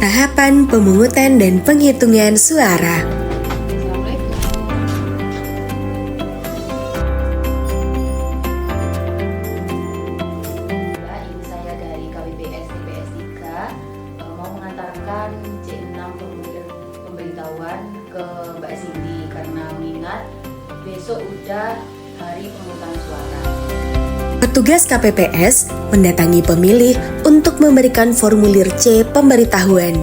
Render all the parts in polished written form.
Tahapan pemungutan dan penghitungan suara. Ini saya dari KPPS TPS 3 mau mengantarkan C6 pemberitahuan ke Mbak Cindy karena minat besok udah hari pemungutan suara. Petugas KPPS mendatangi pemilih untuk memberikan formulir C pemberitahuan.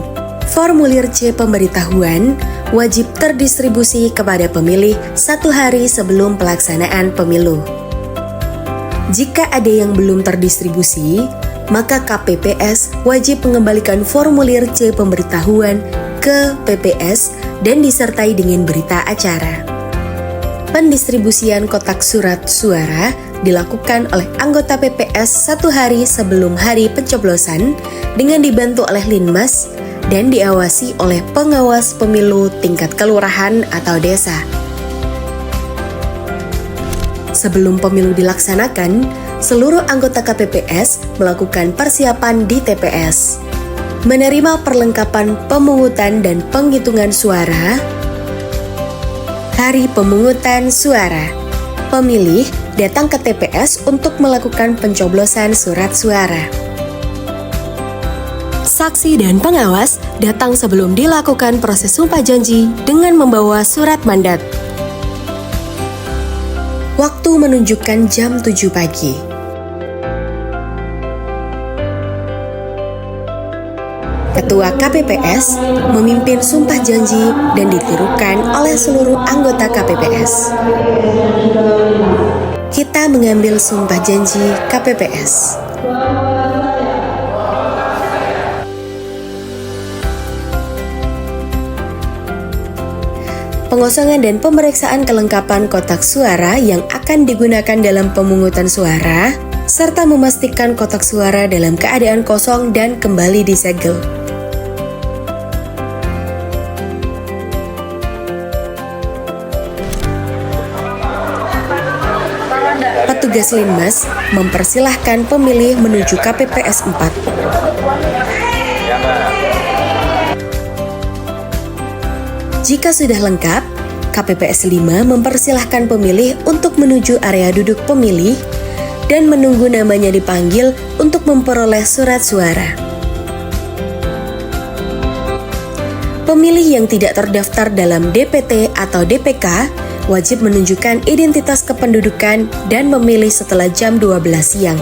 Formulir C pemberitahuan wajib terdistribusi kepada pemilih 1 hari sebelum pelaksanaan pemilu. Jika ada yang belum terdistribusi, maka KPPS wajib mengembalikan formulir C pemberitahuan ke PPS dan disertai dengan berita acara. Pendistribusian kotak surat suara dilakukan oleh anggota PPS 1 hari sebelum hari pencoblosan dengan dibantu oleh Linmas dan diawasi oleh pengawas pemilu tingkat kelurahan atau desa. Sebelum pemilu dilaksanakan, seluruh anggota KPPS melakukan persiapan di TPS, menerima perlengkapan pemungutan dan penghitungan suara. Hari pemungutan suara, pemilih datang ke TPS untuk melakukan pencoblosan surat suara. Saksi dan pengawas datang sebelum dilakukan proses sumpah janji dengan membawa surat mandat. Waktu menunjukkan jam 7 pagi. Ketua KPPS memimpin sumpah janji dan ditirukan oleh seluruh anggota KPPS. Kita mengambil sumpah janji KPPS. Pengosongan dan pemeriksaan kelengkapan kotak suara yang akan digunakan dalam pemungutan suara, serta memastikan kotak suara dalam keadaan kosong dan kembali disegel. Petugas Linmas mempersilahkan pemilih menuju KPPS 4. Jika sudah lengkap, KPPS 5 mempersilahkan pemilih untuk menuju area duduk pemilih dan menunggu namanya dipanggil untuk memperoleh surat suara. Pemilih yang tidak terdaftar dalam DPT atau DPK wajib menunjukkan identitas kependudukan dan memilih setelah jam 12 siang.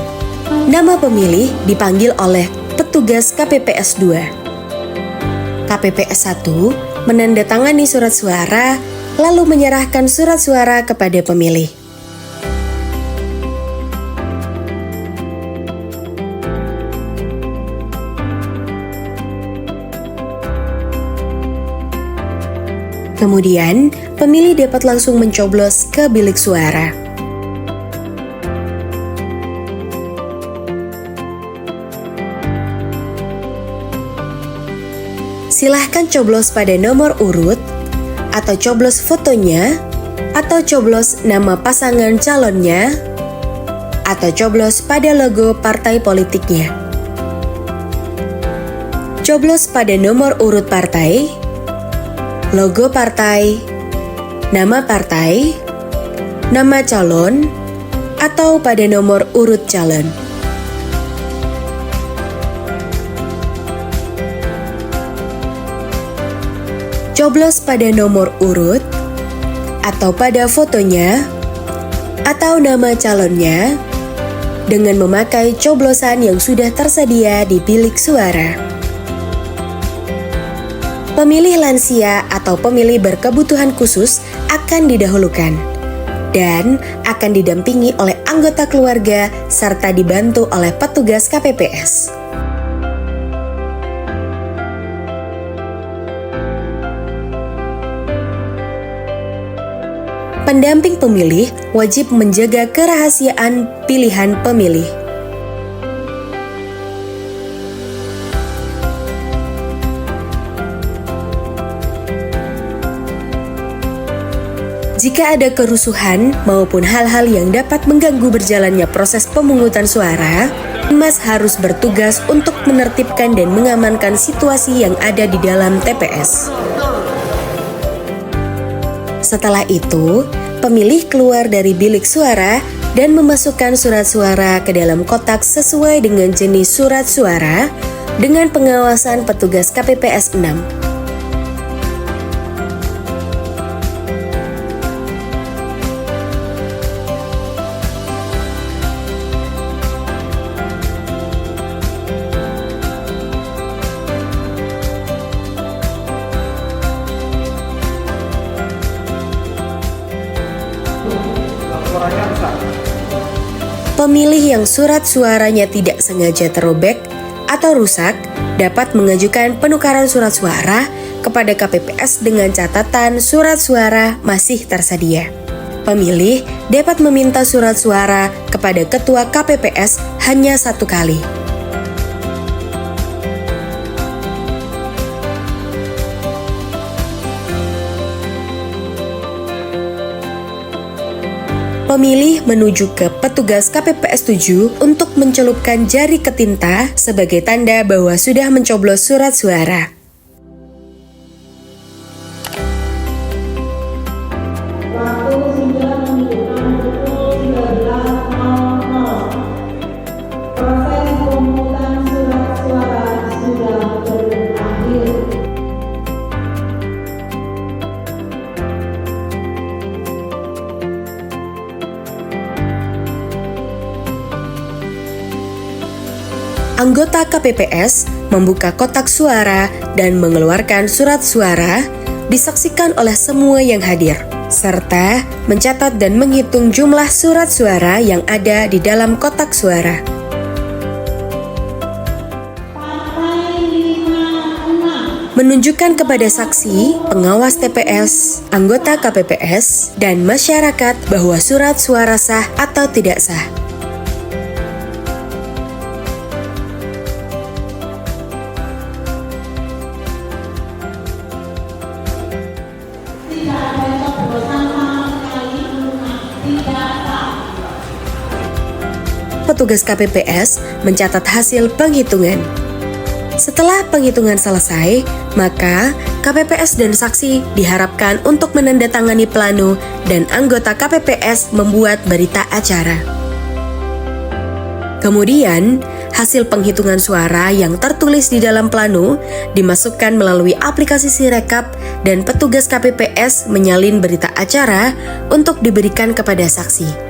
Nama pemilih dipanggil oleh petugas KPPS 2. KPPS 1 menandatangani surat suara, lalu menyerahkan surat suara kepada pemilih. Kemudian, pemilih dapat langsung mencoblos ke bilik suara. Silahkan coblos pada nomor urut, atau coblos fotonya, atau coblos nama pasangan calonnya, atau coblos pada logo partai politiknya. Coblos pada nomor urut partai, logo partai, nama partai, nama calon, atau pada nomor urut calon. Coblos pada nomor urut, atau pada fotonya, atau nama calonnya, dengan memakai coblosan yang sudah tersedia di bilik suara. Pemilih lansia atau pemilih berkebutuhan khusus akan didahulukan dan akan didampingi oleh anggota keluarga serta dibantu oleh petugas KPPS. Pendamping pemilih wajib menjaga kerahasiaan pilihan pemilih. Jika ada kerusuhan maupun hal-hal yang dapat mengganggu berjalannya proses pemungutan suara, Mas harus bertugas untuk menertibkan dan mengamankan situasi yang ada di dalam TPS. Setelah itu, pemilih keluar dari bilik suara dan memasukkan surat suara ke dalam kotak sesuai dengan jenis surat suara dengan pengawasan petugas KPPS 6. Pemilih yang surat suaranya tidak sengaja terobek atau rusak dapat mengajukan penukaran surat suara kepada KPPS dengan catatan surat suara masih tersedia. Pemilih dapat meminta surat suara kepada Ketua KPPS hanya 1 kali. Pemilih menuju ke petugas KPPS 7 untuk mencelupkan jari ke tinta sebagai tanda bahwa sudah mencoblos surat suara. Waktu sudah menunjukkan pukul 19.00. Proses pemungutan surat suara sudah berakhir. Anggota KPPS membuka kotak suara dan mengeluarkan surat suara disaksikan oleh semua yang hadir, serta mencatat dan menghitung jumlah surat suara yang ada di dalam kotak suara. Menunjukkan kepada saksi, pengawas TPS, anggota KPPS, dan masyarakat bahwa surat suara sah atau tidak sah. Petugas KPPS mencatat hasil penghitungan. Setelah penghitungan selesai, maka KPPS dan saksi diharapkan untuk menandatangani plano dan anggota KPPS membuat berita acara. Kemudian, hasil penghitungan suara yang tertulis di dalam plano dimasukkan melalui aplikasi Sirekap dan petugas KPPS menyalin berita acara untuk diberikan kepada saksi.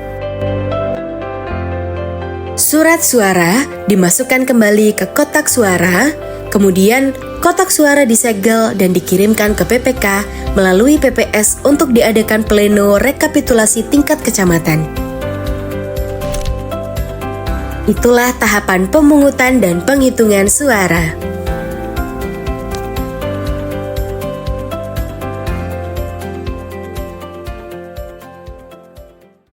Surat suara dimasukkan kembali ke kotak suara, kemudian kotak suara disegel dan dikirimkan ke PPK melalui PPS untuk diadakan pleno rekapitulasi tingkat kecamatan. Itulah tahapan pemungutan dan penghitungan suara.